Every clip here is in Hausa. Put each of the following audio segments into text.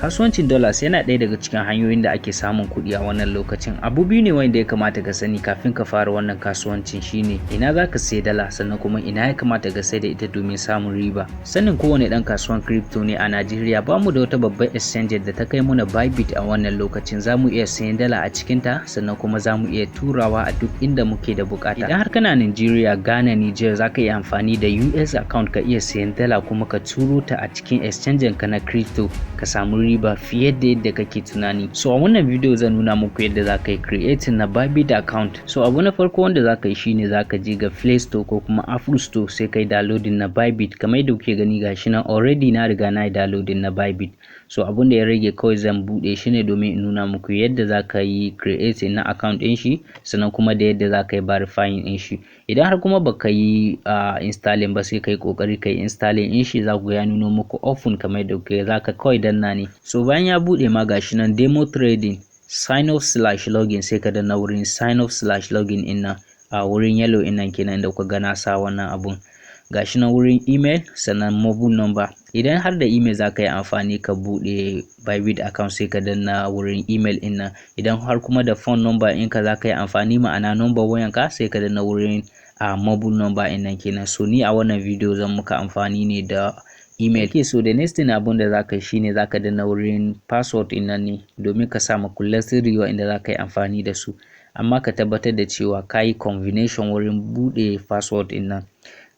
Kasuwancin dollars yana ɗaya daga cikin hanyoyin da ake samun kuɗi a wannan lokacin. Abu biyu ne wanda ya kamata ka sani kafin ka fara wannan kasuwancin shine ina za ka sayi dala sannan kuma ina ya kamata ka sai da ita domin samun riba. Sanin kowane ɗan kasuwan crypto ne a Najeriya ba mu da wata babbar exchange da ta kai muna Bybit a wannan lokacin. Za mu iya sayan dala a cikinta sannan kuma za mu iya turawa a duk inda muke da bukata. Idan har kana Nigeria, Ghana, Niger za ka iya amfani da US account ka iya sayan dala kuma ka turo ta a cikin exchange ka na crypto ka samu riba fiye da yadda kake tunani. So a wannan video zan nuna muku yadda za ka yi creating na Bybit account. So abu na farko wanda za ka yi shine za ka je ga Play Store ko kuma Apple Store sai ka yi downloading na Bybit. Kamar yadda kuke gani gashi nan already na riga na yi downloading na Bybit. So abun da ya rage kawai zan bude shi ne domin in nuna muku yadda za ka yi creating na account ɗin shi sannan kuma da yadda za ka yi verifying ɗin shi. Idan har kuma baka yi installing ba sai ka yi kokari ka yi installing ɗin shi, za ku ya nuno muku open kamar yadda kuke za ka kawai danna ne. So bayan ya bude ma gashi nan demo trading sign up/login sai ka danna wurin sign up/login ɗin nan a wurin yellow ɗin nan kenan da kuka ga na sa wannan abun. Gashi nan wurin email sannan mobile number. Idan har da email za ka yi amfani ka buɗe Bybit account sai ka danna wurin email ɗin nan. Idan har kuma da phone number ɗinka za ka yi amfani ma'ana number wayanka sai ka danna wurin mobile number ɗin nan kenan. So ni a wannan video zan muka amfani ne da email. Okay, so the next thing abun da za ka yi shine za ka danna wurin password ɗin nan ne domin ka sa makullan sirri wa'inda za ka yi amfani da su. Amma ka tabbatar da cewa ka yi combination wurin buɗe password ɗin nan.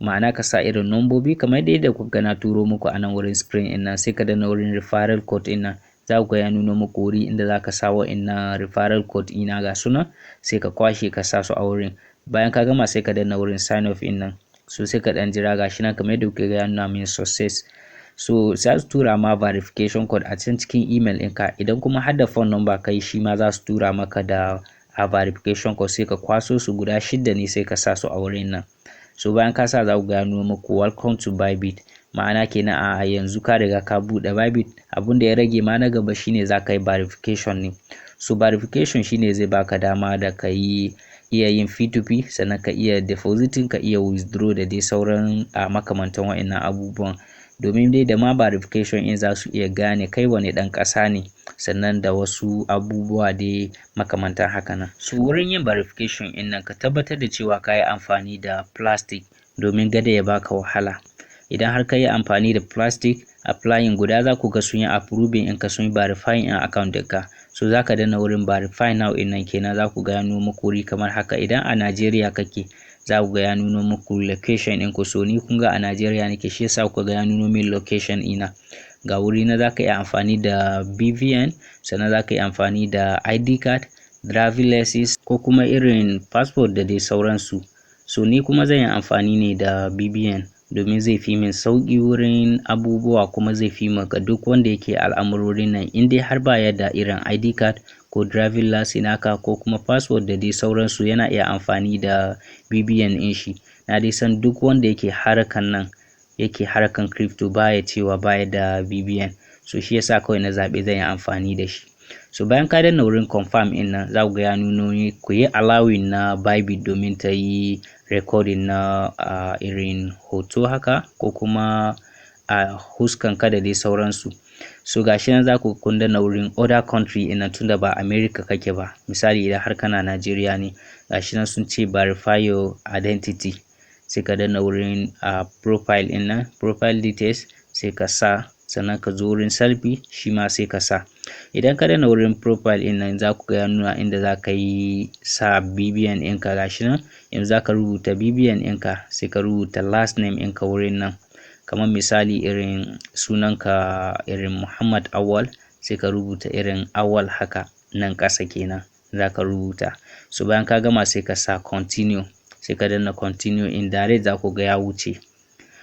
Ma'ana ka sa irin nombobi kamar yadda kuka na turo muku a nan wurin screen ɗin nan sai ka danna wurin referral code ɗin nan. Za ku ga ya nuno muku wuri inda za ka sa wa'innan referral code ina ga suna sai ka kwashe ka sa su a wurin. Bayan ka gama sai ka danna wurin sign off ɗin nan. So sai ka ɗan jira gashi nan kamar yadda kuka ga ya nuna min success. So za su tura ma verification code a can cikin email ɗinka. Idan kuma har da phone number kai shi ma za su tura maka da verification code sai ka kwaso su guda 6 ne sai ka sa su a wurin nan. So bayan ka sa za ku gano muku welcome to Bybit. Ma'ana kenan a yanzu ka riga ka buɗe Bybit. Abun da ya rage ma na gaba shine za ka yi verification ne. So verification shine zai baka dama da ka yi iya yin P2P sannan ka iya depositing ka iya withdraw da dai sauran makamantan wa'annan abubuwan. Domin dai da ma verification in za su iya gane kai wane ɗan ƙasa ne sannan da wasu abubuwa dai makamantan haka nan. So wurin yin verification in nan ka tabbatar da cewa ka yi amfani da plastic domin gada ya baka wahala. Idan har ka yi amfani da plastic applying guda za ku ga sun yi approving in ka sun yi verifying in account ɗinka. So za ka danna wurin verify now in nan kenan za ku ga ya nuno muku wuri kamar haka. Idan a Najeriya kake za ku ga ya nuno muku location ɗin ku. So ni kun ga a Najeriya nake shi yasa ku ga ya nuno min location ina. Ga wuri na za ka yi amfani da BVN sannan za ka yi amfani da ID card, driving license ko kuma irin passport da dai sauransu. So ni kuma zan yi amfani ne da BVN domin zai fi min sauƙi wurin abubuwa kuma zai fi maka duk wanda yake al'amurorin nan in dai har ba ya da irin ID card ko driving license naka ko kuma passport da dai sauransu yana iya amfani da BVN ɗin shi. Na dai san duk wanda yake harkan nan yake harkan crypto baya cewa baya da BVN. So shi yasa kawai na zaɓi zan yi amfani da shi. So bayan ka danna wurin confirm in nan za ku ga ya nuno ku yi allowing na Bybit domin ta yi recording na irin hoto haka ko kuma huskan ka da dai sauransu. So gashi nan za ku kun danna wurin other country in nan tunda ba America kake ba. Misali idan har kana Najeriya ne gashi nan sun ce verify your identity. Sai ka danna wurin profile in nan profile details sai ka sa sannan ka zo wurin selfie shi ma sai ka sa. Idan ka danna wurin profile in nan za ku ga nuna inda za ka yi sa BVN ɗinka gashi nan. Yanzu za ka rubuta BVN ɗinka sai ka rubuta last name ɗinka wurin nan. Kamar misali irin sunanka irin Muhammad Awal sai ka rubuta irin Awal haka nan ƙasa kenan za ka rubuta. So bayan ka gama sai ka sa continue sai ka danna continue in direct za ku ga ya wuce.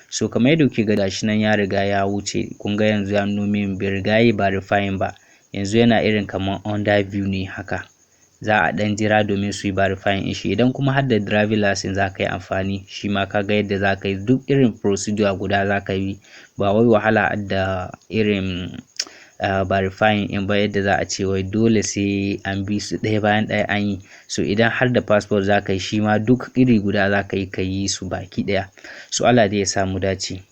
So kamar yadda kuke ga gashi nan ya riga ya wuce. Kun ga yanzu ya nuno min bai riga yi verifying ba. Yanzu yana irin kamar under view ne haka. Za a ɗan jira domin su yi verifying in shi. Idan kuma har da driving license za ka yi amfani shi ma ka ga yadda za ka yi duk irin procedure guda za ka yi. Ba wai wahala da irin verifying in ba yadda za a ce wai dole sai an bi su ɗaya bayan ɗaya an yi. So idan har da passport za ka yi shi ma duk iri guda za ka yi su baki ɗaya. So Allah dai ya samu dace.